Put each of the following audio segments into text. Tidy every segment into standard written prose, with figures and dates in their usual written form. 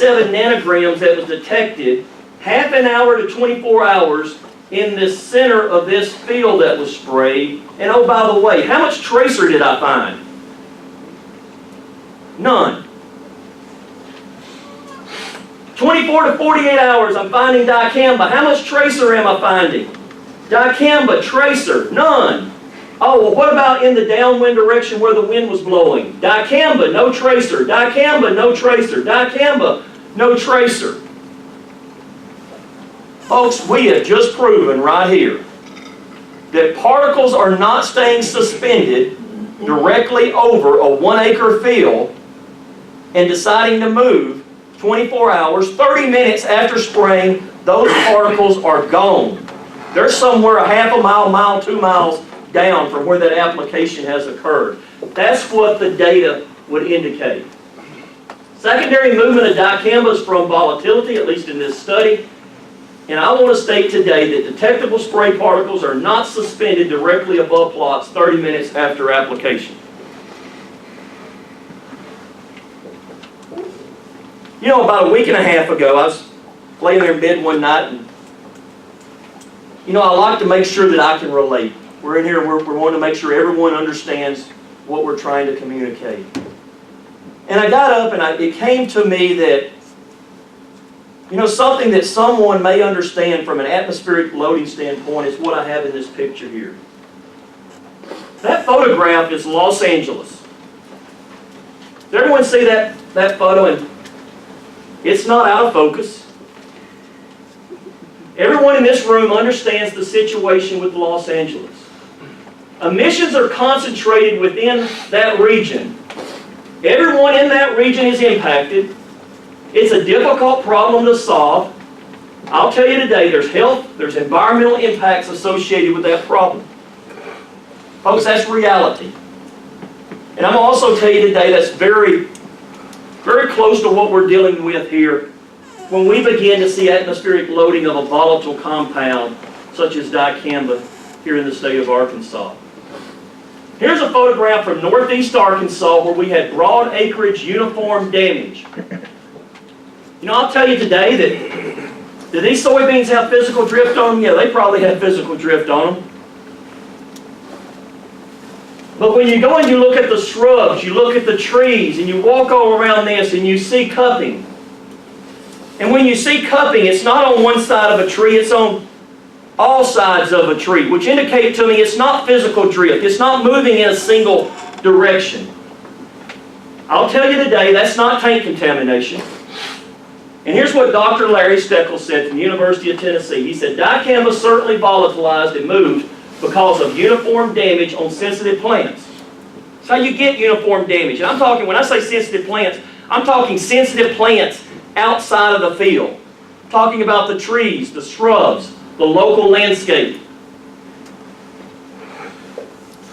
97 nanograms that was detected half an hour to 24 hours in the center of this field that was sprayed. And oh, by the way, how much tracer did I find? None. 24 to 48 hours, I'm finding dicamba. How much tracer am I finding? Dicamba, tracer, none. Oh, well, what about in the downwind direction where the wind was blowing? Dicamba, no tracer. Dicamba, no tracer. Dicamba, no tracer. Folks, we have just proven right here that particles are not staying suspended directly over a 1 acre field and deciding to move 24 hours, 30 minutes after spraying, those particles are gone. They're somewhere a half a mile, 2 miles down from where that application has occurred. That's what the data would indicate. Secondary movement of dicamba is from volatility, at least in this study. And I want to state today that detectable spray particles are not suspended directly above plots 30 minutes after application. You know, about a week and a half ago, I was laying there in bed one night, and you know, I like to make sure that I can relate. We're in here, we're wanting to make sure everyone understands what we're trying to communicate. And I got up and it came to me that, you know, something that someone may understand from an atmospheric loading standpoint is what I have in this picture here. That photograph is Los Angeles. Does everyone see that photo? And it's not out of focus. Everyone in this room understands the situation with Los Angeles. Emissions are concentrated within that region. Everyone in that region is impacted. It's a difficult problem to solve. I'll tell you today, there's health, there's environmental impacts associated with that problem. Folks, that's reality. And I'm also tell you today that's very, very close to what we're dealing with here when we begin to see atmospheric loading of a volatile compound such as dicamba here in the state of Arkansas. Here's a photograph from northeast Arkansas where we had broad acreage uniform damage. You know, I'll tell you today that, do these soybeans have physical drift on them? Yeah, they probably have physical drift on them. But when you go and you look at the shrubs, you look at the trees, and you walk all around this and you see cupping. And when you see cupping, it's not on one side of a tree, it's on all sides of a tree, which indicate to me it's not physical drift. It's not moving in a single direction. I'll tell you today, that's not tank contamination. And here's what Dr. Larry Steckel said from the University of Tennessee. He said, dicamba certainly volatilized and moved because of uniform damage on sensitive plants. That's how you get uniform damage. And I'm talking, when I say sensitive plants, I'm talking sensitive plants outside of the field. I'm talking about the trees, the shrubs, the local landscape.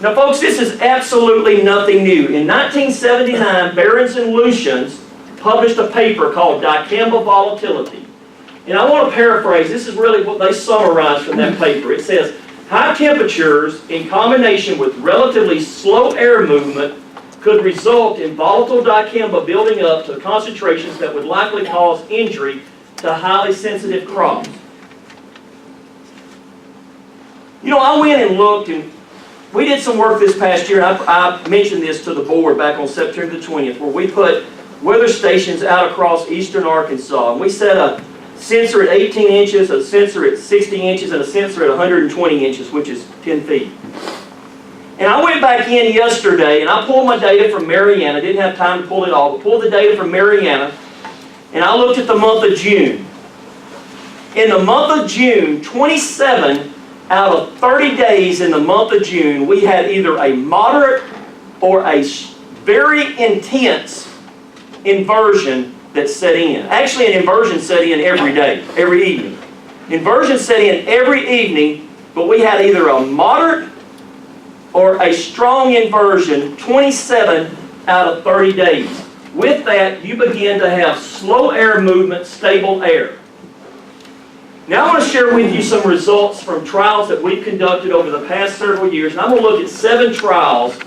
Now folks, this is absolutely nothing new. In 1979, Behrens and Lucians published a paper called Dicamba Volatility. And I want to paraphrase, this is really what they summarized from that paper. It says, high temperatures in combination with relatively slow air movement could result in volatile dicamba building up to concentrations that would likely cause injury to highly sensitive crops. You know, I went and looked, and we did some work this past year, and I mentioned this to the board back on September the 20th, where we put weather stations out across eastern Arkansas, and we set a sensor at 18 inches, a sensor at 60 inches, and a sensor at 120 inches, which is 10 feet. And I went back in yesterday, and I pulled my data from Mariana. Didn't have time to pull it all, but pulled the data from Mariana, and I looked at the month of June. In the month of June, 27 out of 30 days in the month of June, we had either a moderate or a very intense inversion that set in. Actually, an inversion set in every day, every evening. Inversion set in every evening, but we had either a moderate or a strong inversion 27 out of 30 days. With that, you begin to have slow air movement, stable air. Now I want to share with you some results from trials that we've conducted over the past several years. And I'm going to look at 7 trials